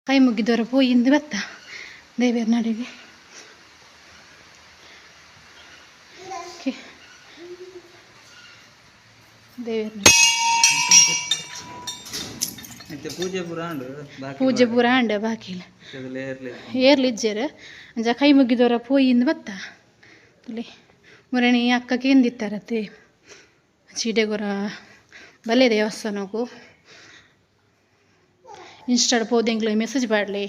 ಕೈ ಮುಗಿದವರ ಪೋಯಿಂದು ಬತ್ತ ದೇವಿಯರ ನಡಿಗೆ ಪೂಜೆ ಪೂರ ಅಂಡ ಬಾಕಿ ಏರ್ಲಿಜ್ಜರ ಅಂಜ ಕೈ ಮುಗಿದವರ ಪೋಯಿಂದು ಬತ್ತ ತುಲಿ ಮುರಣಿ ಅಕ್ಕಕ್ಕೆ ಎಂದಿತ್ತಾರತ್ತೆ ಚೀಡೆಗೊರ ಬಲ್ಲೆ ದೇವಸ್ಥಾನಕ್ಕೂ ಇನ್ಸ್ಟಾಡ್ ಪೋದು ಎಂಗ್ಳು ಮೆಸೇಜ್ ಬಾಡ್ಲಿ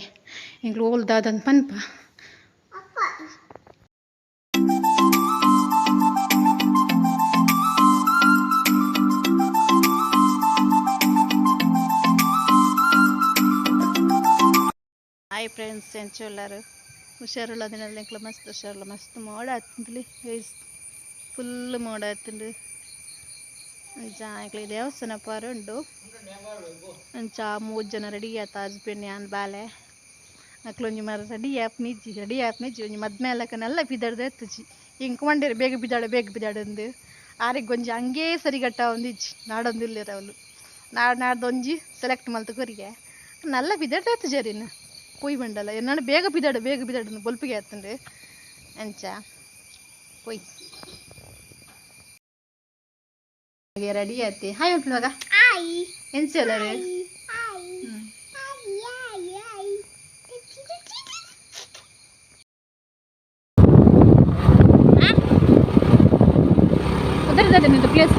ಎಂಗ್ಳು ಓಲ್ದಾದಂತ ಪನ್ಪ ಹಾಯ್ ಫ್ರೆಂಡ್ಸ್ ಎಂಚೋಲ್ಲಾರು ಹುಷಾರುള്ള ದಿನದಲ್ಲಿ ಎಂಕ್ಲು ಮಸ್ತ್ ಹುಷಾರುಲ್ಲ ಮಸ್ತ್ ಮೋಡ ಆತಂದ್ಲಿ ಫುಲ್ ಮೋಡ ಆತಂಡು ಎಂಕ್ಲು ದೇವಸ್ಥಾನ ಪಾರ ಉಂಡು ಅಂಚ 3 ಜನ ರೆಡಿ ಆತ ಹಸ್ಬೆಂಡ್ ಯಾನ್ ಬಾಲೆ ಅಕ್ಲೊಂಜಿ ಮರ ರೆಡಿ ಆಪ್ನಿಜ್ಜಿ ಒಂಜಿ ಮದ್ಮೇಲಕನೆಲ್ಲ ಬಿದ್ದಾಡ್ದು ಎತ್ತುಜಿ ಇಂಕ್ ಮಂಡೇರು ಬೇಗ ಬಿದ್ದಾಡಂದು ಆರಿಗೆ ಒಂಜಿ ಹಂಗೇ ಸರಿಗಟ್ಟ ಒಂದಿಜ್ಜಿ ನಾಡೊಂದಿಲ್ಲೇರ ಅವಳು ನಾಡ್ದೊಂಜಿ ಸೆಲೆಕ್ಟ್ ಮಲ್ತು ಕೊರಿಗೆ ನಲ್ಲ ಬಿದ್ದಾಡ್ದು ಎತ್ತುಜರಿನ ಪೊಯ್ ಬಂಡಲ್ಲ ನಾನು ಬೇಗ ಬಿದ್ದಾಡು ಬೊಲ್ಪಿಗೆ ಆತಂಡು ಅಂಚ ಪೊಯ್ ರೆಡಿ ಆಯ್ತಿ ಹಾಯ್ ಉಂಟುವಾಗ ಎನ್ಸಲ್ಲರು ಉದರ್ದ ನಿಂದು ಪ್ಲೇಸ್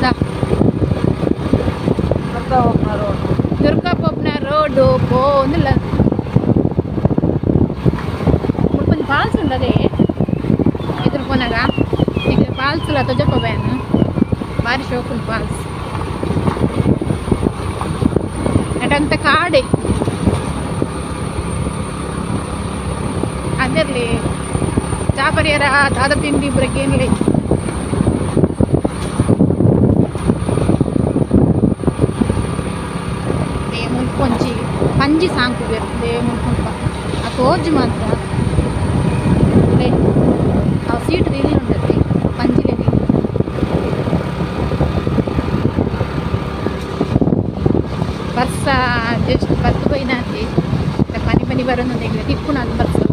ದುರ್ಗಾಪಪ್ಪನ ರೋಡು ಪೋಂದಿಲ್ಲ ಮುಳ್ಪಂಜಿ ಫಾಲ್ಸ್ ಉಂಡದೆ ಎದುರು ಪೋನಾಗ ಈಗ ಫಾಲ್ಸ್ ಇಲ್ಲ ತೊಜಪ್ಪ ಬ್ಯಾನ್ ಭಾರಿ ಶೋಕುನ್ ಫಾಲ್ಸ್ ಅಟಂತ ಕಾಡೆ ಅದರಲ್ಲಿ ಚಾಪರಿಯರ ದಾದ ತಿಂಡಿ ಬುರಗೇನಿಲ್ಲ ಮುಲ್ಕೊಂಚಿ ಪಂಜಿ ಸಾಂಕು ಬೇರೆ ಮುಲ್ಕೊಂಪ ಆ ತೋರ್ಜಿ ಮಾತ್ರ ಆ ಸೀಟ್ ರೀಲಿ ಉಂಟತಿ ಪಂಜಿಲೆ ನೀರು ಬರ್ಸ ಜಸ್ಟ್ ಬತ್ತು ಬೈನಾತಿ ಮನಿ ಬರೋದೊಂದು ತಿಪ್ಪುನ ಅದು ಬರ್ಸಲ್ಲ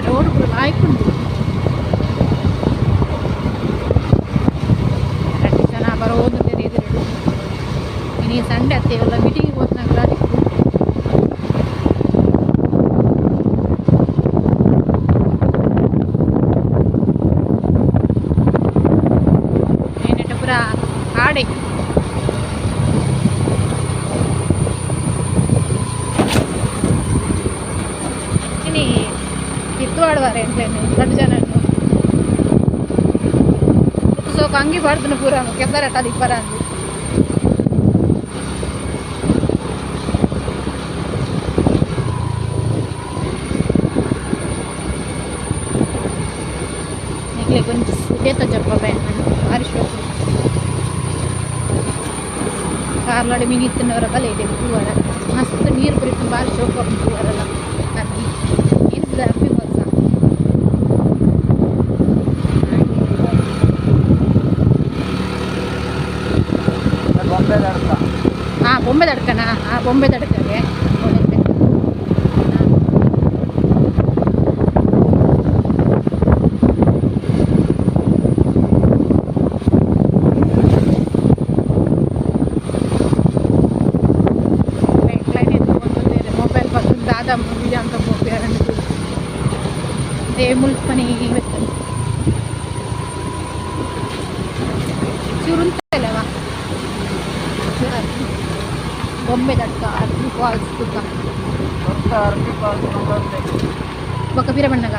ರೋಡ್ ಆಯ್ಕೊಂಡು ಬರೋದು ಬೇರೆ ಎದುರು ಇನ್ನು ಸಂಡೆ ಅತ್ತೇವಲ್ಲ ಮೀಟಿಂಗಿಗೆ ಹೋದ್ನಾಗ ಗಾಡಿ ಏನೇಟ ಪುರ ಕಾಡೆ ಇನಿ ಇತ್ತು ಆಡುವಾರೆ ಅಂತೇನೆ ದೊಡ್ಡ ಜನ ಸೋಕ ಹಂಗೆ ಬಾರ್ದನ ಪೂರ ಕೆಸರಟ ದಿಪ್ಪರ ಅಂದು ನಿಗ್ಲೆ ಕೊಂಚ ದೇತ ಜಪ್ಪ ಬ್ಯಾನ್ ಭಾರಿ ಶೋಕ ಕಾರ್ಲಾಡಿ ಮೀನಿತ್ತಿನವರ ಬಲೆ ಇದೆ ಹೂವರ ಮಸ್ತ್ ನೀರು ಬರೀತು ಭಾರಿ ಶೋಕ ಹೂವರಲ್ಲ ಅಕ್ಕಿ ನೀರು ಅಪ್ಪಿ ವರ್ಷ ಬೊಂಬೆ ದಡ್ಕನ ಬೊಂಬೆ ದಡ್ಕಗೆ ಮೊಬೈಲ್ ಬಂದು ದಾದ ಮೂವಿ ಅಂತ ದೇ ಮುಲ್ಪನಿ ಚೂರುಂಟಲ್ಲವಾ ಬೊಂಬೆ ದಡ್ಕ ಅರ್ಬಿ ಫಾಲ್ಸ್ ಬೊಕ್ಕ ಪಿರಬಣ್ಣಗ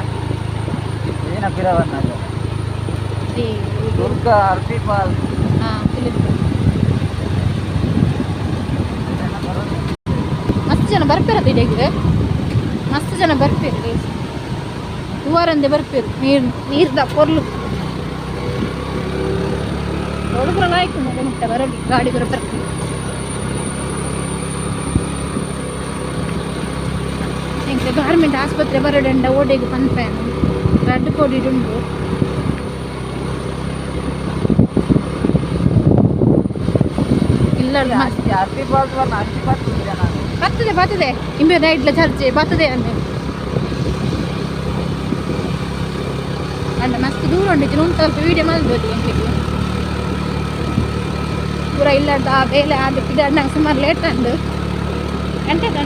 ಏನ ಪಿರಬಣ್ಣಗ ದುರ್ಗಾ ಅರ್ಬಿ ಫಾಲ್ಸ್ ಮಸ್ತ್ ಜನ ಬರ್ಪಿರತ್ತೆ ಇಡೆಗೆ ಮಸ್ತ್ ಜನ ಬರ್ಪಿರಿ ಹೂವಾರಂದೆ ಬರ್ಪಿರು ನೀರ್ದ ಪೊರ್ಲು ಹುಡುಗರೆಲ್ಲ ಆಯ್ತು ಮುಟ್ಟ ಬರಲಿ ಗಾಡಿ ಬರ ಬರ್ತೀವಿ ಎಂಕ್ಲೆ ಗೌರ್ಮೆಂಟ್ ಆಸ್ಪತ್ರೆ ಬರಡಂಡ ಓಡೆಗೆ ಪನ್ಪೇನು ರಡ್ಡು ಕೋಡಿ ಉಂಡು ಇಲ್ಲ ಹ್ಯಾಪಿ ಫಾಲ್ಸ್ ಬರ್ನ ಅಂಚಿ ಬರ್ತದೆ ನಾನು ಬರ್ತದೆ ಇಂಬೆ ನೈಟ್ಲ ಚರ್ಚೆ ಬರ್ತದೆ ಅಂದೆ ಅಂಡ ಮಸ್ತ್ ದೂರ ಉಂಡಿತ್ತು ಒಂದು ಸ್ವಲ್ಪ ವೀಡಿಯೋ ಮಾಡ್ಬೋದು ಎಂಟಿಗೆ ಪೂರ ಇಲ್ಲದ ಬೇಲೆ ಅದು ನಂಗೆ ಸುಮಾರು ಲೇಟ್ ಅಂಡು ಗಂಟೆಗೆ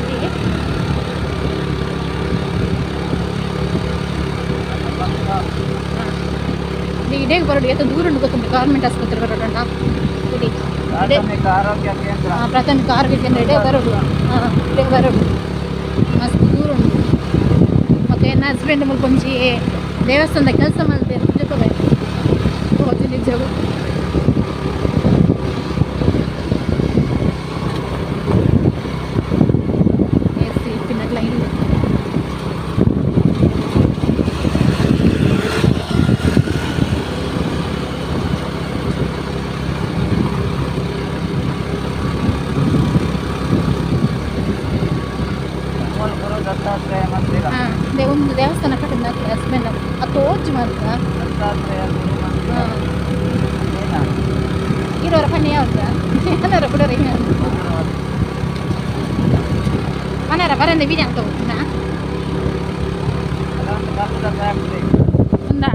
ಇಡೇಗೆ ಬರೋಡು ಎಷ್ಟು ದೂರ ಉಂಟು ಗೊತ್ತುಂಟು ಗೌರ್ಮೆಂಟ್ ಆಸ್ಪತ್ರೆ ಬರೋಣ ಪ್ರಾಥಮಿಕ ಆರೋಗ್ಯ ಕೇಂದ್ರ ಇಡೇ ಬರೋದು ಇಡೇ ಬರೋದು ಮಸ್ತ್ ದೂರ ಉಂಟು ಮತ್ತು ನನ್ನ ಹಸ್ಬೆಂಡ್ ಮುಲ್ಕೊಂಚಿ ದೇವಸ್ಥಾನದ ಕೆಲಸ ಮಾಡ್ತೇನೆ ಪೂಜೆ ಹೋಗಿ ನಿಜವು ತಿನ್ನಕ್ಲ ಇಲ್ಲ ಒಂದು ದೇವಸ್ಥಾನ ಕಟ್ಟಿದ ಹಸ್ಬೆಂಡ್ ಅದು ಓಜ್ ಮಾತ್ರ ಇರೋರ ಪನ್ನಿ ಯಾವ್ದ ಏನಾರ ಬಿಡೋರು ಮನೆಯರ ಬರಂದೆ ಬೀದಿ ಅಂತ ಹೋಗ್ತೀನ ఉందా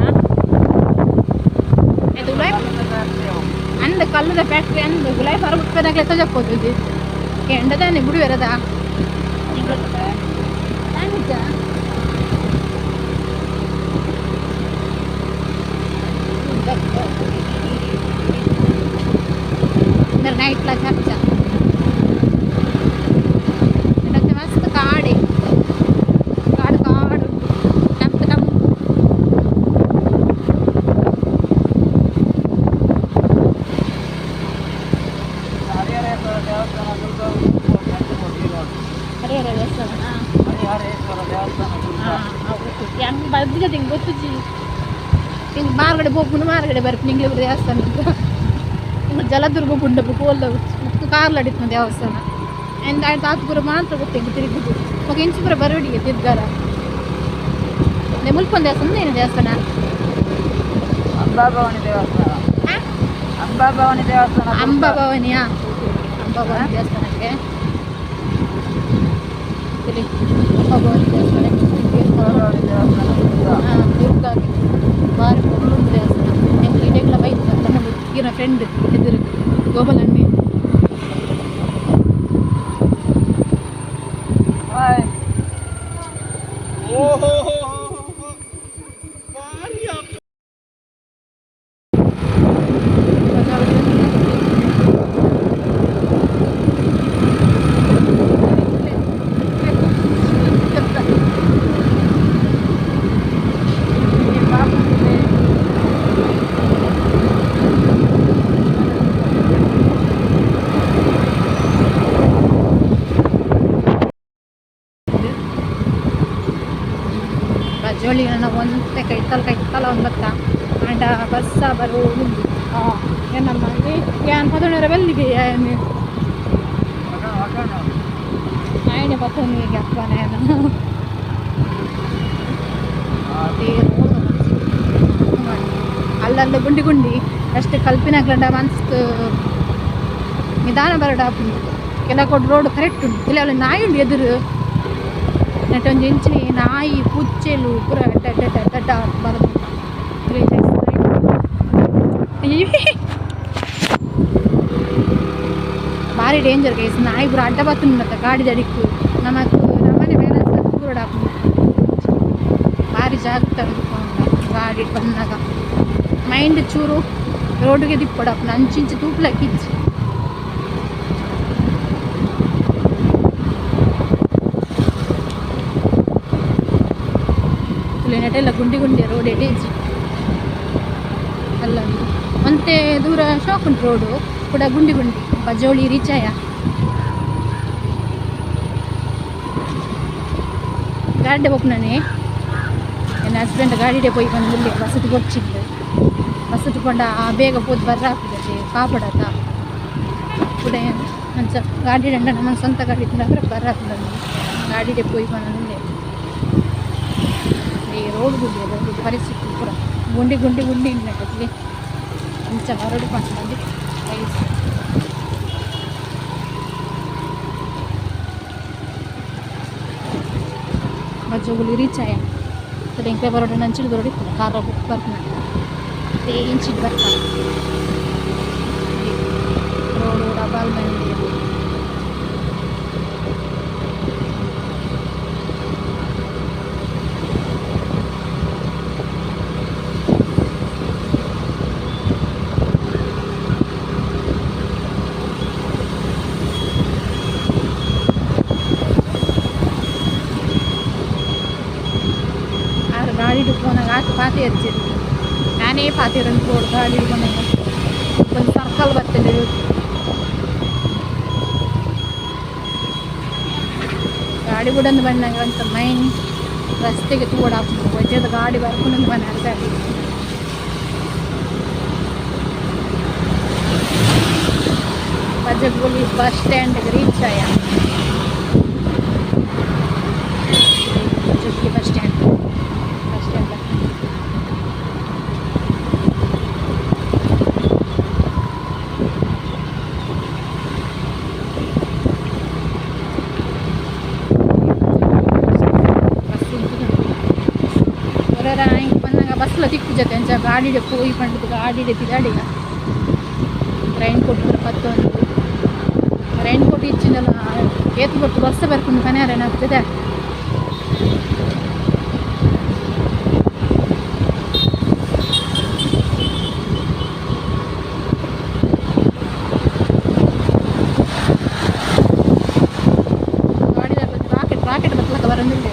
ಇದು ಅಂದ ಕಲ್ಲದ ಫ್ಯಾಕ್ಟ್ರಿ ಅಂದು ಗುಲಾಬಿ ಹೊರ ಬಿಟ್ಕೋದಾಗಲೇ ತಗೋಬೋದು ಇದು ಎಂಡದಾನೆ ಬಿಡು ಇರೋದಾ ನಿಜ ನೈಟ್ಲ ಚರ್ಚ ಮಸ್ತ್ ಕಾಡೆ ಕಾಡು ಕಾಡು ಟಂಪ್ ಟಂಪ್ ಹೆಂಗೆ ಬರ್ದಿದೆ ಹಿಂಗೆ ಗೊತ್ತುಜಿ ಹಿಂಗೆ ಮಾರ್ಗಡೆ ಹೋಗ್ಬಿಟ್ಟು ಮಾರ್ಗಡೆ ಬರ್ಪು ನಿಂಗೆ ದೇವಸ್ಥಾನ ಹಿಂಗೆ ಜಲದುರ್ಗ ಗುಂಡಪ್ಪು ಕೋಲ್ಲ ಕಾರ್ಲಾಡಿತ್ತು ದೇವಸ್ಥಾನ ಎಂದ ಆಯ್ತು ಆತ್ಪುರ ಮಾತ್ರ ಗೊತ್ತಿದ್ದು ತಿರುಗುದು ಮಗ ಇಂಚುಪುರ ಬರೋಡಿಗೆ ತಿರ್ಗಾರ ಮುಲ್ಪೊಂದು ದೇವಸ್ಥಾನ ಏನು ದೇವಸ್ಥಾನ ಅಂಬಾಭವಾನಿ ದೇವಸ್ಥಾನ ಅಂಬಾಭವಾನಿ ದೇವಸ್ಥಾನ ಅಂಬಾಭವಾನಿಯಾ ಅಂಬಾಭವಾನಿ ದೇವಸ್ಥಾನಕ್ಕೆ ಅಂಬಾಭವಾನಿ ದೇವಸ್ಥಾನಕ್ಕೆ ದುರ್ಗಾಗಿ ಬಾರಿ ಒಳ್ಳೆ ದೇವಸ್ಥಾನ ಎಂಗ್ಲ ಇದೆಲ್ಲ ಬೈತು ನಮ್ಮ ಈಗಿನ ಫ್ರೆಂಡ್ ಎದುರು ಗೋಪಾಲಣ್ಣಿ ಜೋಳಿ ನನ್ನ ಒಂದೇ ಕೈತಲ್ಲ ಒಂದು ಬತ್ತ ಅಂಡ ಬಸ್ಸ ಬರೋದು ಏನಮ್ಮ ಏನ್ ಪದೋಣರ ಬೆಲ್ಲಿಗೆ ಆಯ್ನೆ ಪತ್ತೋನಿಗೆ ಅಪ್ಪನೇ ಅಲ್ಲಲ್ಲ ಗುಂಡಿ ಗುಂಡಿ ಅಷ್ಟು ಕಲ್ಪಿನಾಗ್ಲಂಡ ಮನ್ಸ್ತ್ ನಿಧಾನ ಬರಡ ಕೆಲ ಕೊಟ್ಟು ರೋಡ್ ಕರೆಕ್ಟ್ ಉಂಟು ಇಲ್ಲ ಅವಳು ನಾಯಿ ಉಂಟು ಎದುರು ನೆಟ್ಟೊಂದು ಇಂಚಿನ ನಾಯಿ ಪುಚ್ಚೆಲು ಪೂರ ದಡ್ಡ ಬರೋದು ಭಾರಿ ಡೇಂಜರ್ ಕೇಸ್ ನಾಯಿ ಪೂರ ಅಡ್ಡ ಬರ್ತುಂಟ ಗಾಡಿ ದಡಿಕ್ಕು ನಮ್ಮನೆ ಮೇಲೆ ಪೂರ ಭಾರಿ ಜಾಗ್ರತೆ ಗಾಡಿ ಬಂದಾಗ ಮೈಂಡ್ ಚೂರು ರೋಡ್ಗೆ ದಿಪ್ಪಡಪ್ಪ ಅಂಚಿಂಚು ತೂಪ್ಲಕ್ಕಿಚ್ಚು ನೆಟ್ಟೆಲ್ಲ ಗುಂಡಿ ಗುಂಡಿ ರೋಡ್ ಎಡೇಜಿ ಅಲ್ಲ ಮತ್ತೆ ದೂರ ಶಾಕ್ ಉಂಟು ರೋಡು ಕೂಡ ಗುಂಡಿ ಗುಂಡಿ ಬಜೋಳಿ ರೀಚಾಯ ಗಾಡಿ ಹೋಗ್ನಾನೆ ನನ್ನ ಹಸ್ಬೆಂಡ್ ಗಾಡಿಡೆ போய் ಬಂದಿಲ್ಲ ಬಸ್ಸು ಕೊಚ್ಚಿದ್ದು ಬಸ್ಸು ತಗೊಂಡ ಬೇಗ ಹೋದ್ ಬರ್ರಾಗ್ತದೆ ಕಾಪಾಡತ್ತ ಕೂಡ ಮಂಚ ಗಾಡಿ ದಂಡ ನಮ್ಮ ಸ್ವಂತ ಗಾಡಿ ತಿಂದ್ರೆ ಬರ್ರಾಗ್ತದೆ ಗಾಡಿಡೆ போய் ಬಂದಿಲ್ಲ ರೋಡ್ ಗುಂಡಿ ರೋಡ್ ಪರಿಸ್ಥಿತಿ ಪೂರ ಗುಂಡಿ ಗುಂಡಿ ಗುಂಡಿ ಉಂಟಲ್ಲಿ ಅಂಚ ಹೊರಡು ಬಂದು ಬಜ್ಜೋಗುಲಿ ರೀಚ್ ಆಯ ಸರಿ ಇಂಕ್ಲೆ ಬರೋಡು ನಂಚಿಡ್ ಬರೋಡಿತ್ತು ಕಾರ ಬುಕ್ ಬರ್ತಾನೆ ಇಂಚಿಡ್ ಬರ್ತಾನೆ ರೋಡು ಡಬಲ್ ಮಂದಿ गाड़ी ढुकना आके पाते अच्छे नाने पाते रन रोड गाड़ी ढुकना ಒಂದು ಸರ್ಕಲ್ ಬರ್ತದೆ ಗಾಡಿ ಬಿಡಂದು ಬಂದಾಗ ಅಂತ ಮೈನ್ ರಸ್ತೆಗೆ ತೂಡ ವಜ್ಜದ ಗಾಡಿ ಬರ್ಕೊಂಡು ಮನೆ ಅರ್ಧಾಡಿ ಬಜಗೋಲಿ ಬಸ್ ಸ್ಟ್ಯಾಂಡ್ಗೆ ರೀಚ್ ಆಯ ಬಸ್ ಸ್ಟ್ಯಾಂಡ್ बसला तिक्कू जाते त्यांच्या गाडीडे पोई पंडित गाडीडे तिदाडी ರೈನ್ ಕೋಟ್ ಪತ್ತೊಂದು ರೈನ್ ಕೋಟ್ ಇಚ್ಚಿನಲ್ಲ ಏತು ಕೊಟ್ಟು ಬಸ್ ಬರ್ಕೊಂಡು ಕನ್ಯಾರ ಏನಾಗ್ತದೆ ಗಾಡಿ ರಾಕೆಟ್ ರಾಕೆಟ್ ಬತ್ತಲಕ್ಕ ಬರಂದಿಲ್ಲ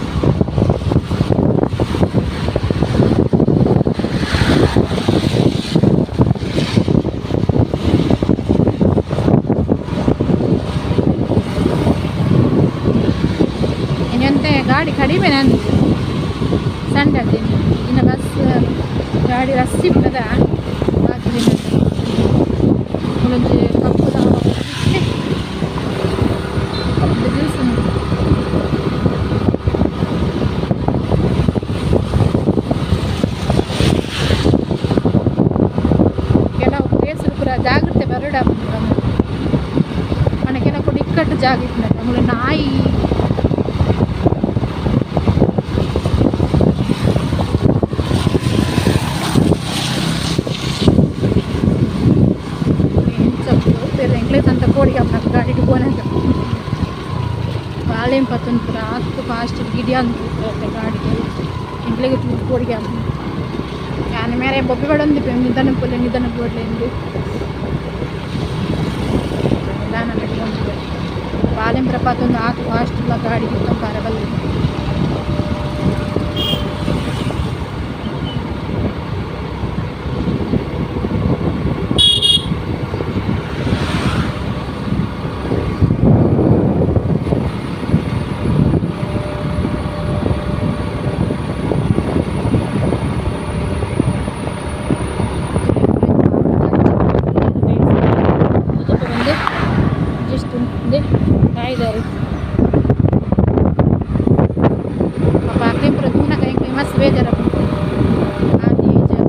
गाड़ी खड़ी में नंदी संडे दिन इन बस गाड़ी रस्सी पता बाकी दिन मुझे कप्पू दा ज्यूस ಕೆಲವು ಪ್ಲೇಸ್ ಪೂರ ಜಾಗ್ರತೆ ಬರಡ ಮನೆ ಕೆಲವು ಇಕ್ಕಟ್ಟು ಜಾಗ ಇತ್ತು ನಮ್ಮಲ್ಲಿ ನಾಯಿ ಅಂತ ಕೋಡಿಗೆ ಅಪ್ಪ ಗಾಡಿಗೆ ಬೋನಂತ ಬಾಳೆಂ ಪತ್ತೊಂದು ಪೂರ ಹತ್ತು ಫಾಸ್ಟ್ ಗಿಡಿ ಅಂತ ಗಾಡಿಗೆ ಇಂಟ್ಲಿಗೆ ತೂತು ಕೋಡಿಗೆ ಅಪ್ಪ ಯಾನ ಮೇರೆ ಬೊಬ್ಬೆ ಬಡೊಂದು ನಿಧಾನ ಪೊಲೆ ನಿಧಾನ ಬೋಡ್ಲೆಂದು ನಿಧಾನ ಕಟ್ಕೊಂಡು ಬಾಳೆಂ ಪ್ರಪಾತೊಂದು ಹತ್ತು ಫಾಸ್ಟ್ ಇಲ್ಲ ಗಾಡಿಗೆ ಕಾರ ಬಲ್ಲ idaru apa akhirnya perutnya kayak mas weather adi aja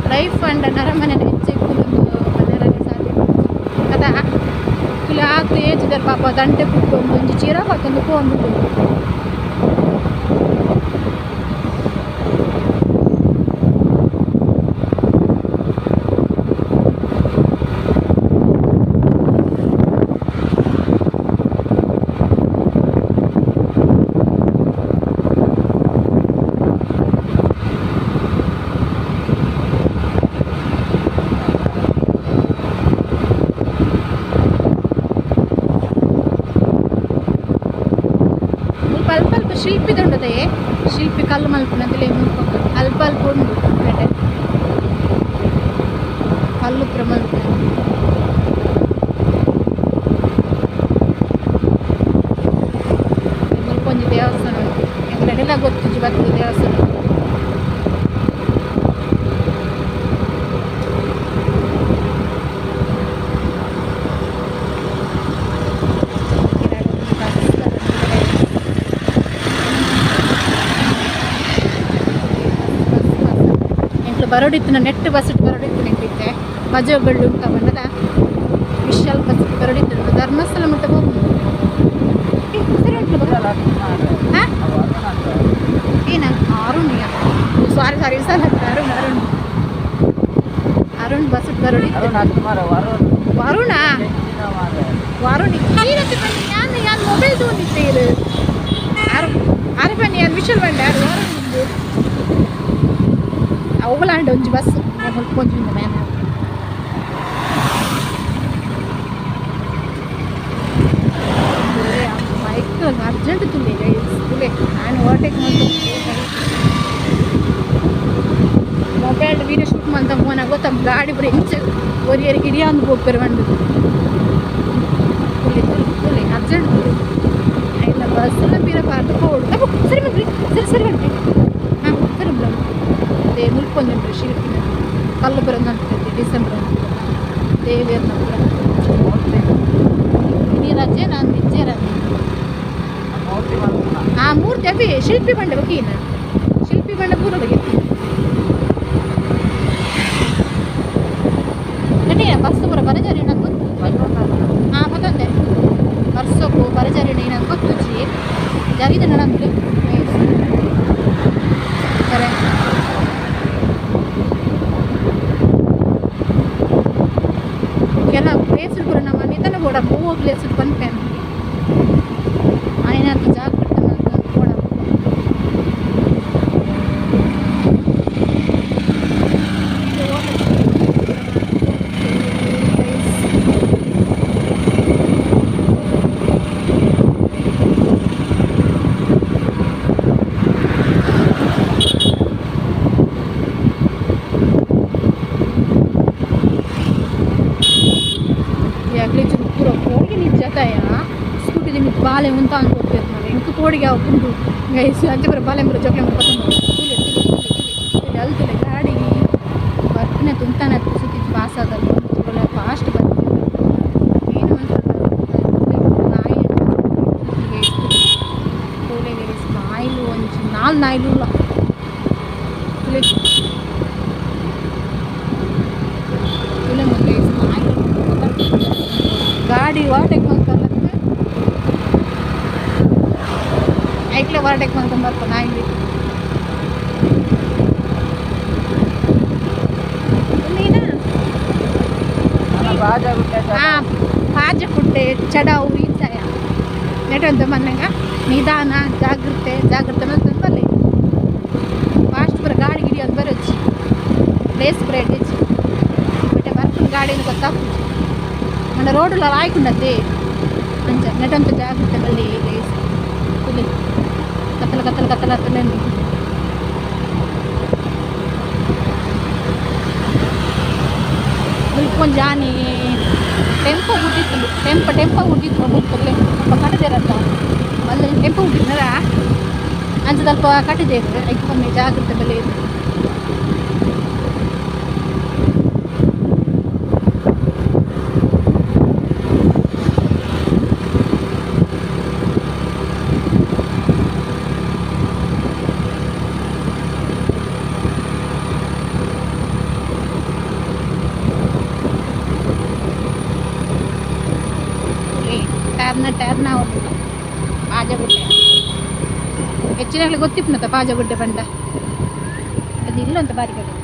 life and naramane necche kulundu manerane sathi kada kula aku age dar papa dante puttondu onji chira patondu pondu ಅಲ್ಪ ಶಿಲ್ಪಿದುಂಡದೆ ಶಿಲ್ಪಿ ಕಲ್ಲು ಮಲ್ಪನಂತಲೇ ಅಲ್ಪ ಅಲ್ಪ ಉಂಡು ಕಲ್ಲು ಪುರ ಮಲ್ಪ ಮುಲ್ಪೊಂಜಿ ದೇವಸ್ಥಾನ ಎಂಗಡೆಲ್ಲ ಗೊತ್ತಿಜ್ಜಿ ಬರ್ತದೆ ದೇವಸ್ಥಾನ ಬರೋಡಿತ್ತು ನೆಟ್ ಬಸ್ ಬರೋಡಿತ್ತು ನೆಟ್ಟಿದ್ದೆ ಬಜೋಗಳು ಅಂತ ಬಂದದ ವಿಶಾಲ್ ಬಸ್ ಗರುಡಿದ್ದು ಧರ್ಮಸ್ಥಳ ಮಟ್ಟ ಹೋಗ್ಬೋದು. ಸರಿ ಉಂಟು ಹಾಂ ಏನ ಅರುಣ್ಯ ಸಾರಿ ಸಲ ಅರುಣ್ ಬಸ್ ಗರುಡಿ ವರುಣ ವರುಣಿ ഞാൻ മൊബൈൽ തോന്നിട്ടേര് അരപ്പനി ഞാൻ വിഷ്വൽ വേണ്ട വരുണ്ട് അവളാണ്ട് ഒഞ്ച് ബസ് కొంచెం మేన ಮೈಕ್ ಅರ್ಜೆಂಟ್ ತುಲೆ ತುಲೆ ನಾನು ಓವರ್ಟೇಕ್ ಮೊಬೈಲ್ ವೀಡಿಯೋ ಶೂಟ್ ಮಾಡ್ತಾ ಫೋನ್ ಗೊತ್ತ ಗಾಡಿ ಬ್ರೇಕ್ ಒರಿಯರಿಗೆ ಹಿಡಿಯೊಂದು ಹೋಗ್ತಾರೆ ಬಂದು ತುಲೆ ತುಲೆ ಅರ್ಜೆಂಟ್ ತುಲೆ ಇಲ್ಲ ಬಸ್ಸೆಲ್ಲ ಬೀರ ಪಾರ್ದು ಹೋಡು ಸರಿ ಮಗ್ರಿ ಸರಿ ಬನ್ನಿ ಹಾಂ ಸರಿ ಬಿಡ ಅದೇ ಮುಲ್ಕೊಂಡ್ರಿ ಶಿಲ್ಪಿನ ಕಲ್ಲು ಬರೋದಂತೈತಿ ಡಿಸೆಂಬರ್ ಅಂತ ದೇವಿಯರ್ನ ನೀ ರಜೆ ನಾನು ನಿಜ್ಜೆ ಹಾಂ ಮೂರ್ತಿ ಅಭಿ ಶಿಲ್ಪಿ ಬಂಡೆ ಬಕೀನ ಶಿಲ್ಪಿ ಬಂಡೆ ಪೂರದಾಗೆ ಬಸ್ ಪೂರ ಬರಜಾರಿ ನಂಗೆ ಹಾಂ ಮತ್ತೊಂದೆ ಬರ್ಸೋಕು ಬರಜಾರಿ ನಂಗೆ ಗೊತ್ತುಚ್ಚಿ ಜರಿದ ನನಗೆ ಸರಿ ಕೆಲ ಪ್ಲೇಸ್ ಪೂರ ನಮ್ಮ ನಿಧನ ಕೂಡ ಮೂವ ಪ್ಲೇಸ್ ಬಂದ್ಪೆ ఆయన అంత జాగ్రత్త కూడా ಯಾಕೆ ಪೂರ ಹೋಗಿ ನಿಜಾಯ ಸ್ಕೂಟಿ ನಿಮಗೆ ಬಾಳೆ ಅಂತ ಅನ್ಕೋತಿರ್ತಾರೆ ಇಂಕ ಕೋಡಿಗೆ ಉಂಟು ಗೈಸ್ ಅಂಚೆ ಬರೋ ಬಾಳೆ ಬರೋ ಜೋಕ್ಲೆ ಅಲ್ತಿಲ್ಲ ಗಾಡಿಗೆ ಬರ್ತಾನೆ ತುಂತಾನೆ ಸುತ್ತಿ ಪಾಸ್ ಆದಲ್ಲ ಒಳ್ಳೆ ಫಾಸ್ಟ್ ಬರ್ತೀನಿ ಏನು ನಾಯಿ ಕೋಲೆ ಗೈಸ್ ನಾಯಿಲು ಒಂಚು ನಾಯಿಲು ಇಲ್ಲ ಗಾಡಿ ಓವರ್ಟೇಕ್ ಮಾಡ್ಕೊಳ್ಳಕ್ಕೆ ಐಕ್ಲೆ ಓವರ್ಟೇಕ್ ಮಾಡ್ಕೊಂಡು ಬರ್ತಾನೆ ನಾಯಿಗೆ ಹಾಂ ಪಾಜಕುಟ್ಟೆ ಚಡಾವು ಈತಾಯ ನೆಟ್ಟಂತ ಮನೆಗ ನಿಧಾನ ಜಾಗ್ರತೆ ಅಂತ ಬರಲಿ ಫಾಸ್ಟ್ ಬರ ಗಾಡಿ ಗಿಡಿ ಅಂತ ಬರೋಚ್ಚಿ ಪ್ಲೇಸ್ ಬ್ರೇಡ್ ಹೆಚ್ಚಿ ಬಟ್ಟೆ ಬರ್ತೀನಿ ಗಾಡಿನ ಗೊತ್ತಾಗ್ತದೆ మన రోడ్డులో రాయకుండద్ది మంచిగా నెటంత జాగ్రత్త మళ్ళీ వేసి పులి కత్తలు అత్తలేండి ಉಳ್ಕೊಂಡು ಜಾನಿ ಟೆಂಪೋ ಹುಟ್ಟಿತ್ತು ಟೆಂಪೋ ಹುಟ್ಟಿತ್ತು ಹೋಗ್ತಲ್ಲೇ ಸ್ವಲ್ಪ ಕಟ್ಟಿದೇರತ್ತ ಅಲ್ಲಿ ಟೆಂಪೋ ಹುಟ್ಟಿದ್ನರ ಅಂಚೆ ಸ್ವಲ್ಪ ಕಟ್ಟಿದ್ದೇವೆ ಐದು ಮೊನ್ನೆ ಜಾಗ್ರತೆ ಬೆಲೆ ಟರ್ನ ಹೋಗ್ಬಿಟ್ಟು ಪಾಜಗುಡ್ಡೆ ಹೆಚ್ಚಿನ ಗೊತ್ತಿಪ್ಪನತ್ತ ಪಾಜಗುಡ್ಡೆ ಬಂಡ ಅದು ಇಲ್ಲಂತ ಬಾರಿ ಕಡೆ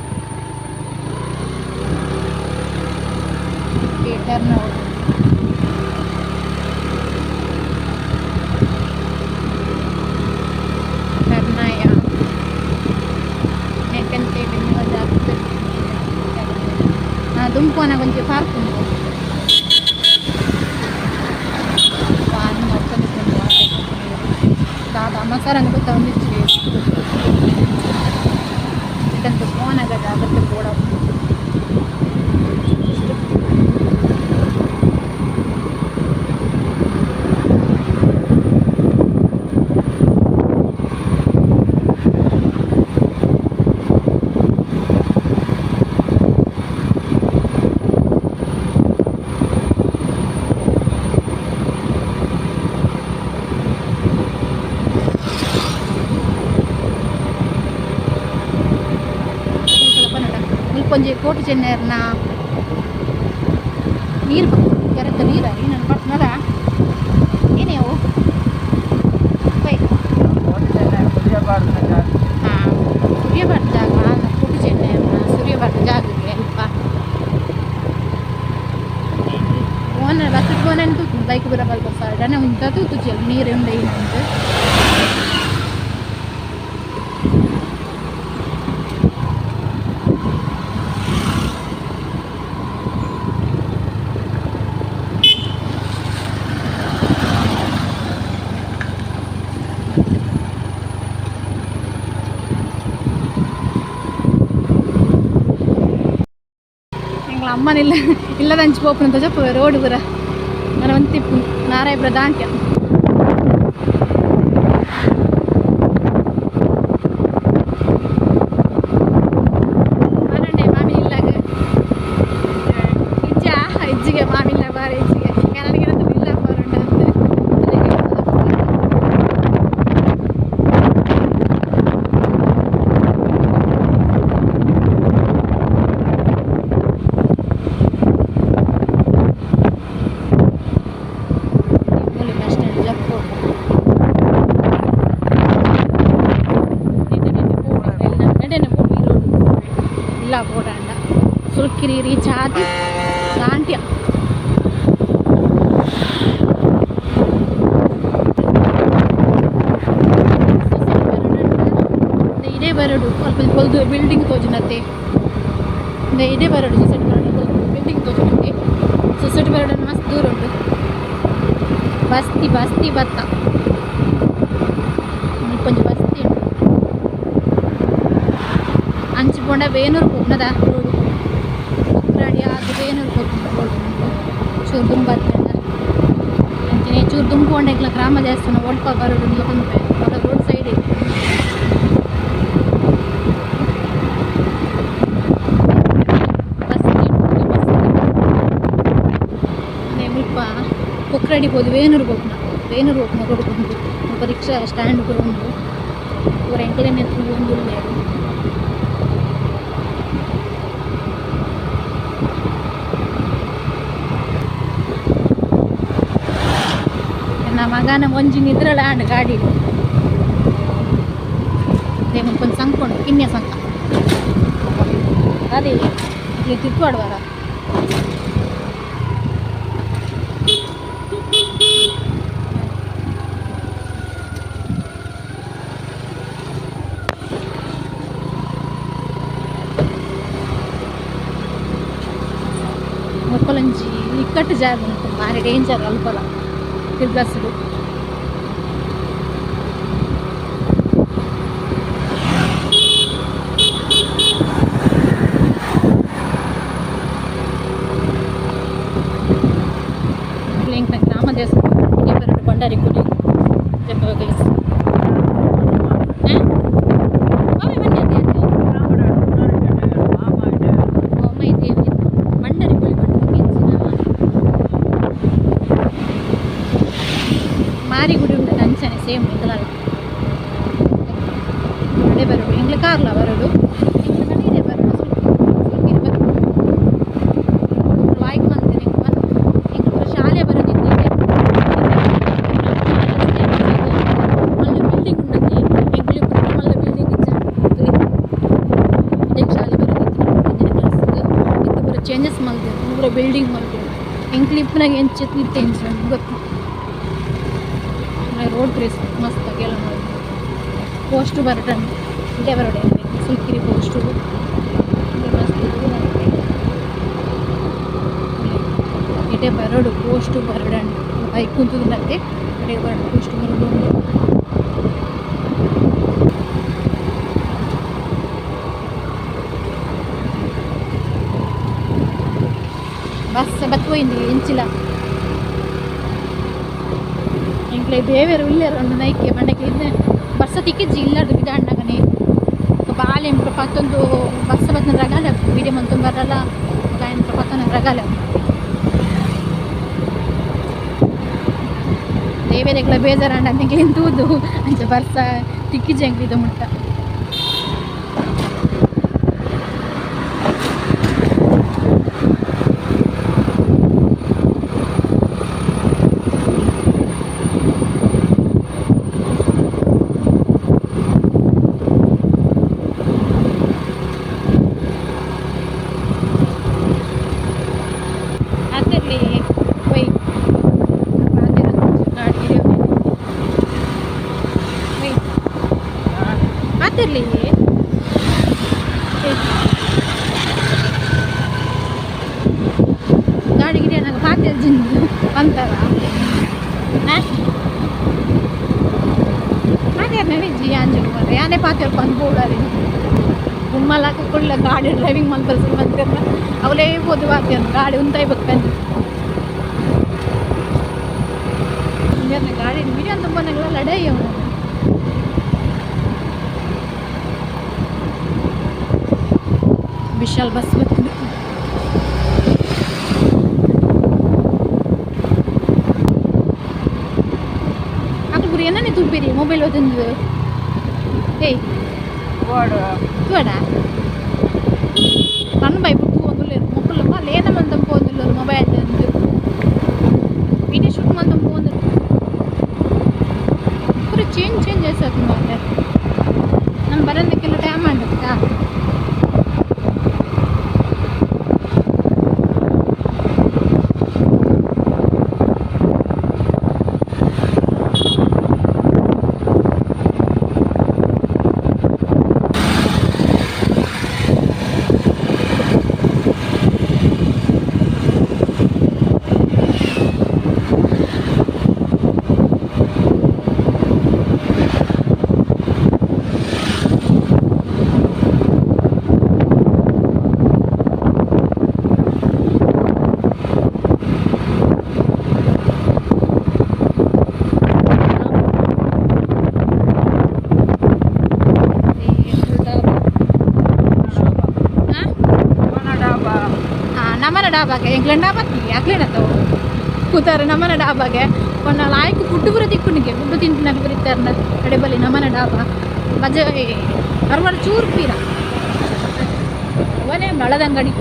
ಟರ್ನ ಟರ್ನಾಯ ನೆಟ್ಟಂತೆ ಬೆನ್ನುವದ ದುಂಪುವನ ಕೊಂಚ ಪಾರ್ಕ್ ಉಂಟು ಮಸಾರನ್ನು ಗೊತ್ತಾ ಒಂದಿಚ್ಚಿ ಇದಂತೂ ಫೋನ್ ಆಗದ ಅಗತ್ಯ ಕೂಡ కొంచెం కోటి చెన్నైనా నీరు ಕೆರೆತ ನೀರ ನಾನು ಪಟ್ನದ ಏನೇವು ಬೈ ಹಾಂ ಸುರಿಯಬಾರ್ದು ಜಾಗ ಪುಡಿ ಚೆನ್ನೆ ಸುರಿಯಬಾರ್ದು ಜಾಗಕ್ಕೆ ಅಲ್ಪ ಓನರ್ ಬಸ್ಸಿಗೆ ಓನನ್ನು ತೂತು ಬೈಕ್ ಬರಬಲ್ ಬಸ್ ಆಡನೆ ಉಂಟ ತೂತು ಚೆಲ್ಲ ನೀರು ಉಂಡೆ ಏನಂತ ಅಮ್ಮನಿಲ್ಲ ಇಲ್ಲದ ಹಂಚಿ ಪೋಪು ಅಂತ ಚಪ್ಪ ರೋಡ್ ಪುರ ನಾನು ಒಂದು ತಿಪ್ಪು ನಾರಾಯಪುರ ದಾಂಟ್ಯ ಮಾರಂಡೆ ಮಾಮಿನ ಇಲ್ಲಾಗ ಇಜ್ಜ ಇಜ್ಜಿಗೆ ಮಾಮಿಲ್ಲ ಬಾರ ಇಜ್ಜಿಗೆ ನನಗೆ ಇಲ್ಲ ಬಾರುಂಡೆ ಅಂತ போடாண்டா சுல்கிரி ரீச் ஆதி ದಾಂಟ್ಯ ಇದೇ ಬರಡು ಸ್ವಲ್ಪ ಹೊಲ್ದು ಬಿಲ್ಡಿಂಗ್ ತೋಜನತ್ತೆ ಇದೇ ಬರಡು ಸೊಸೈಟಿ ಬರಡು ಬಿಲ್ಡಿಂಗ್ ತೋಜನತ್ತೆ ಸೊಸೈಟಿ ಬರಡು ಮಸ್ತ್ ದೂರ ಉಂಟು ಬಸ್ತಿ ಬಸ್ತಿ ಬತ್ತ ಕೊಂಚ ಬಸ್ತಿ ಉಂಟು ಅಂಚಿಕೊಂಡ ಬೇನೂರು ಹೋಗ್ನದ ರೋಡು ಉತ್ತರಾಡಿ ಅದು ಬೇನೂರು ಹೋಗ್ತದೆ ರೋಡು ಚೂರು ತುಂಬ ಅಂಚನೆ ಚೂರು ತುಂಬಿಕೊಂಡೆಗ್ಲ ಗ್ರಾಮ ದೇವಸ್ಥಾನ ಒಳ್ಪ ಬರೋಡು ತುಂಬೆ ಅವರ ರೋಡ್ ಸೈಡ್ ಇದೆ ಮುಲ್ಪ ಕೊಕ್ರಡಿ ಹೋದು ಬೇನೂರು ಹೋಗ್ನ ಕೊಡ್ಕೊಂಡು ಒಬ್ಬ ರಿಕ್ಷಾ ಸ್ಟ್ಯಾಂಡ್ ಕೂಡ ಉಂಟು ಅವರ ಎಂಟನೇ ಒಂದು ಉಳ್ಳೇರು ಮಗನ ಒಂಜಿ ನಿದ್ರಲ್ಲ ಆಂಡ್ ಗಾಡಿ ಅದೇ ಮುನ್ಕೊಂಡು ಸಂಕೊಂಡು ಕಿನ್ನೆ ಸಂಕ ಅದೇ ಇಲ್ಲಿ ತಿರ್ಕೊಡುವಾರ ಮುಪ್ಪಲಂಜಿ ಇಕ್ಕಟ್ಟು ಜಾಗ ಉಂಟು ಭಾರಿ ಡೇಂಜರ್ ಅಲ್ಪಲ ತಿರ್ಗಾಸುದು ಗ್ರಾಮ ದೇವಸ್ಥಾನ ಬರಡು ಬಂಡಾರಿ ಕುಡಿ ಮಾರಿಗುಡಿ ಉಂಟು ಅಂಚನೆ ಸೇಮ್ ಇದಲ್ಲ ನಡೆ ಬರೋಡು ಎಂಗ್ಲ ಕಾರ್ಲ ಬರೋಡು ನಡೀದೆ ಬರೋಡು ಸ್ವಲ್ಪ ಇರ್ಬೇಕು ವಾಯ್ಕ್ ಬಂತೇನೆ ಎಂಗ್ಲ ಶಾಲೆ ಬರೋದಿದ್ದೇವೆ ಮಲ್ಲ ಬಿಲ್ಡಿಂಗ್ ಉಂಟೆ ಎಂಗ್ಲಿ ಮಲ್ಲ ಬಿಲ್ಡಿಂಗ್ ಇದ್ದ ಶಾಲೆ ಬರೋದಿತ್ತು ಕ್ಲಾಸ್ಗೆ ಇತ್ತು ಬರೋ ಚೇಂಜಸ್ ಮಲ್ದೆ ಪೂರ ಬಿಲ್ಡಿಂಗ್ ಮಲ್ದೆ ಎಂಗ್ಲಿ ಇಪ್ಪನಾಗ ಎಂಚು ಇತ್ತು ಎಂಚು ಗೊತ್ತು ರೋಡ್ ಪ್ಲೇಸ್ ಮಸ್ತ್ ಎಲ್ಲ ಮಾಡಿ ಪೋಸ್ಟು ಬರಟನ್ ಇದೇ ಬರೋಡೆ ಸುಲ್ಕಿರಿ ಪೋಸ್ಟು ಮಸ್ತ್ ಇದೇ ಬರೋಡು ಪೋಸ್ಟು ಬರಡನ್ ಬೈಕ್ ಕುಂತುದಂತೆ ಇದೇ ಬರೋಡು ಪೋಸ್ಟು ಬರೋಡು ಬಸ್ ಬತ್ವೋಯಿಂది ಎಂಚಿಲ ఇంట్లో దేవేరు వెళ్ళారు రెండు నైకి మనకి బస్సు తిక్కించి ఇల్లాడు బిదాడినాకనే బాగాలేం పತ್ತೊಂದು బస్సు బతున్న రగాల మీడియం అంత బర్రల ఆయన పత్తొంದು రగాల ದೇವೇರೆಗ್ಲ ಬೇಜಾರಂಡ ಅಂತೆಂಗೆ ಎಂತೂದು ಅಂಚ ಬರ್ಸ ತಿಕ್ಕಿಜಂಗ್ಲಿದ ಮುಟ್ಟ ಗಾಡಿ ಗಿಡ ನಂಗೆ ಪಾತೆ ಜಿಂದು ಅಂತಾರ ಅದೇ ನಡಿಜಿ ಅಂಜು ಯಾನೇ ಪಾತೆ ಬಂದು ಬೋಡಾರಿ ಗುಮ್ಮಲಾಕ ಕೊಡ್ಲ ಗಾಡಿ ಡ್ರೈವಿಂಗ್ ಮಾಡ್ತಾರೆ ಬಂದ್ರೆ ಅವಲೇ ಬೋದು ವಾದ್ಯ ಗಾಡಿ ಉಂತಾಯಿ ಬಕ್ಕಂದು ಗಾಡಿ ಮೀಡಿಯಂ ತುಂಬ ನಂಗೆಲ್ಲ ಲಡೈ ಅವನು ವಿಶಾಲ್ ಬಸ್ ಬರ್ತೀನಿ ಅದು ಗುರಿ ಏನೇ ತುಂಬಿರಿ ಮೊಬೈಲ್ ಓದೊಂದು ಏಯ್ చూడ కన్ను భయపడుతూ వదులేరు మొక్కలమ్మ లేన మందం పోదులేరు మొబైల్ వీడియో షూట్ మందం పోదురు ఇప్పుడు చేంజ్ చేసేది మొబైల్ ನಮ್ಮ ಬರೋದಕ್ಕೆಲ್ಲ ಟೈಮ್ ಮಾಡುತ್ತಾ ನಮ್ಮನ ಡಾಬಾಗೆ ಎಂಗ್ಲೆಂಡ್ ಡಾಬಾ ಯಾಕ್ಲೇನ ತಾವು ಕೂತಾರೆ ನಮ್ಮನ ಡಾಬಾಗೆ ಒಂದು ಲಾಯ್ಕು ಫುಡ್ ಬರೋ ತಿಕ್ಕುನಿಗೆ ಫುಡ್ ತಿಂಟಿನಾಗ ಬರೀತಾರನ ಕಡೆಬಲ್ಲಿ ನಮ್ಮನ ಡಾಬಾ ಬಜ ಅರ್ವಾಡ ಚೂರು ಪೀರ ಅವನೇ ಹಳದಂಗಡಿ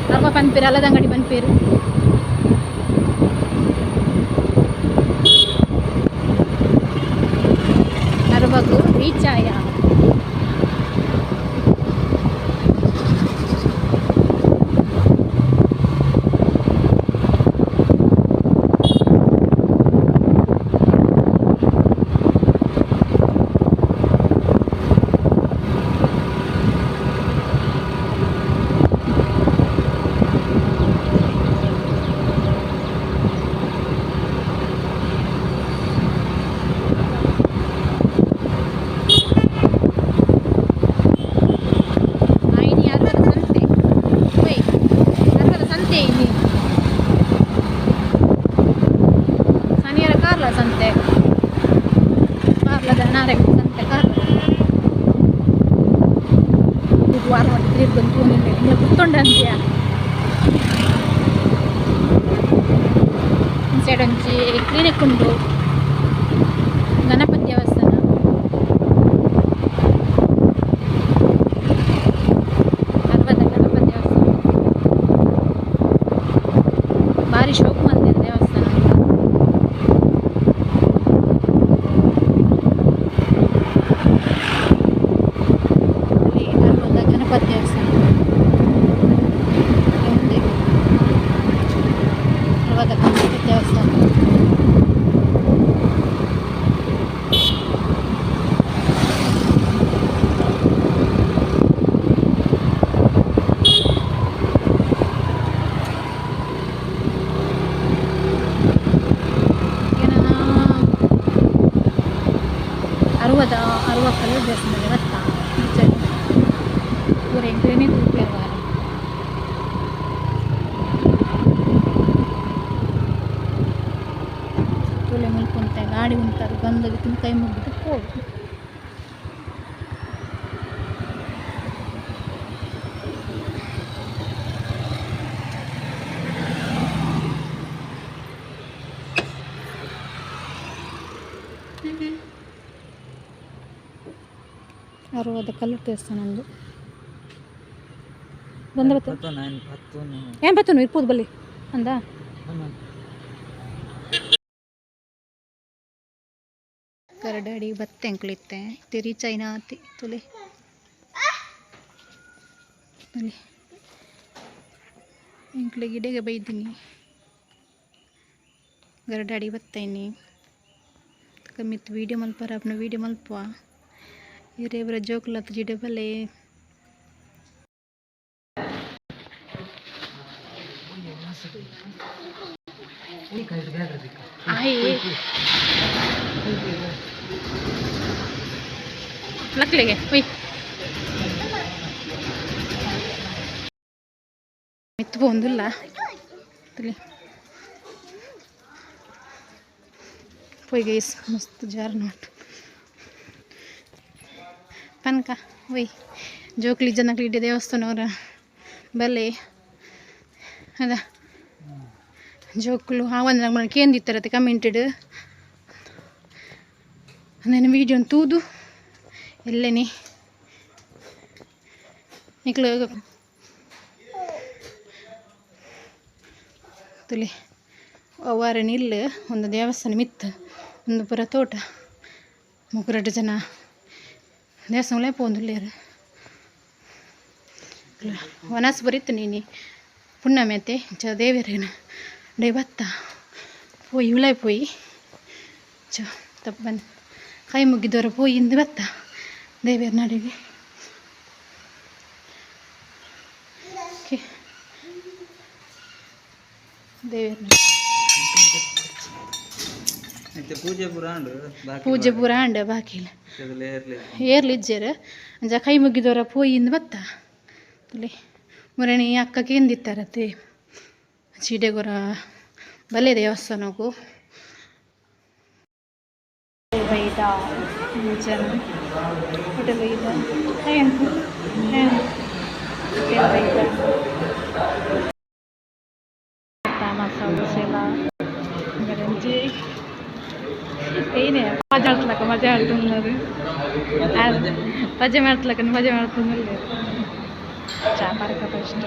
ಅರ್ವ ಪನ್ಪೇರು ಹಳದಂಗಡಿ ಪನ್ಪೇರು ಅರ್ವಗು ರೀಚ್ ಆಯ ಸಂತೆ ಕಾರ್ಲದ ನಾರೆಗೆ ಸಂತೆ ಕಾರ್ಲ ವಾರ ತಿರುಗಿ ಬಂದು ಕುತ್ಕೊಂಡಂತೀಯ ಸೈಡ್ ಒಂಚಿ ಕ್ಲಿನಿಕ್ ಉಂಟು ಗಣಪತಿ ದೇವಸ್ಥಾನ ಅರ್ವದ ಗಣಪತಿ ದೇವಸ್ಥಾನ ಭಾರಿ ಶೋಕ್ ಮಂದಿರ ದೇವಸ್ಥಾನ ಗಣಪತಿ ದೇವಸ್ಥಾನ ಅರ್ವದ ಗಣಪತಿ ದೇವಸ್ಥಾನ ಅರವತ್ತು ಕಲ್ಲೂರು ದೇವಸ್ಥಾನ ಇವತ್ತಾ ಇವರು ಎಂಟ್ರೇನೇ ತೂಪಿರುವಾಗ ತುಲೆ ಮುಲ್ಕೊಂತ ಗಾಡಿ ಉಂಟಾರು ಗಂಧಗೆ ತುಂಬ ಕೈ ಮುಗಿದು ಹೋಗು ಅರವತ್ತು ಕಲ್ಲೂರು ದೇವಸ್ಥಾನ ಒಂದು ಬಂದ ಏನ್ ಬತ್ತು ಇರ್ಬೋದು ಬಲ್ಲಿ ಅಂದ ಕರಡಾಡಿ ಬತ್ತೆ ಅಂಕ್ಲಿತ್ತೆ ತಿರಿ ಚೈನಾ ಆತಿ ತುಲಿ ಅಲ್ಲಿ ಇಂಕ್ಲೆ ಗಿಡಗೆ ಬೈದಿನಿ ಗರಡಾಡಿ ಬತ್ತೈನಿ ಕಮ್ಮಿತ್ತು ವೀಡಿಯೋ ಮಲ್ಪಾರ ಅಪ್ನ ವೀಡಿಯೋ ಮಲ್ಪುವ ಇರೇಬ್ರ ಜೋಕ್ಲತ್ತು ಜಿಡೆ ಬಲೆ आहे लकलेगे होई ಮಿತ್ತು ಬಂದಿಲ್ಲ ತಲೆ ಹೋಯ್ ಗೈಸ್ ಮಸ್ತ್ ಜಾರ್ ನೋಟ್ ಪನ್ಕ ಹೋಯ್ ಜೋಕ್ಲಿ ಜನಕ್ಲಿ ದೇವಸ್ಥಾನವ್ರ ಬಲೆ ಅದ ಜೋಕ್ಲು ಆವಂದ್ರೆ ನಮ್ಮನ್ನು ಕೇಂದಿತ್ತಾರತ್ತೆ ಕಮೆಂಟೆಡ್ ನನ್ನ ವೀಡಿಯೋ ತೂದು ಎಲ್ಲೇನೆ ನಿಕ್ಲು ತುಲಿ ವಾರ ನಿಲ್ಲ ಒಂದು ದೇವಸ್ಥಾನ ಮಿತ್ತು ಒಂದು ಪುರ ತೋಟ ಮುಗ್ಗರಡು ಜನ ದೇವಸ್ಥಾನಗಳೇ ಪೋಂದುಲ್ಲೇರು ವನಸ್ ಬರೀತು ನೀನು ಪುಣ್ಯಮೇತೆ ಚ ದೇವರೇನ ಡೇ ಬತ್ತ ಪೋಯಿ ಉಳಾಯ್ ಪೋಯಿ ಚ ತಪ್ಪನ್ ಕೈ ಮುಗಿದವರು ಪೋಯಿ ಇಂದು ಬತ್ತ ದೇವೇರ ನಡಿಗೆ ಪೂಜೆ ಪೂರ ಅಂಡ ಬಾಕಿಲ್ಲ ಏರ್ಲಿಜ್ಜೇರ ಅಂಜ ಕೈ ಮುಗಿದವರ ಪೋಯಿಂದ ಬತ್ತ ತುಲೆ ಮುರಣಿ ಅಕ್ಕಕ್ಕೆ ಎಂದಿತ್ತಾರತ್ತೆ ಚೀಡೆಗೊರ ಬಲೆ ದೇವಸ್ಥಾನಕ್ಕೂ ಬೈದ ಜನ ಹೋಟೆಲ್ ಬೈದ ಹೋಟೆಲ್ ಬೈದ मसाला सेला गरंजी ಏನೇ ಮಜಾ ಆಡ್తున్నారు ಮಜಾ ಮಾಡ್ತಲಕ್ಕ ಚಾ ಪಾರ್ಕ ಫಸ್ಟ್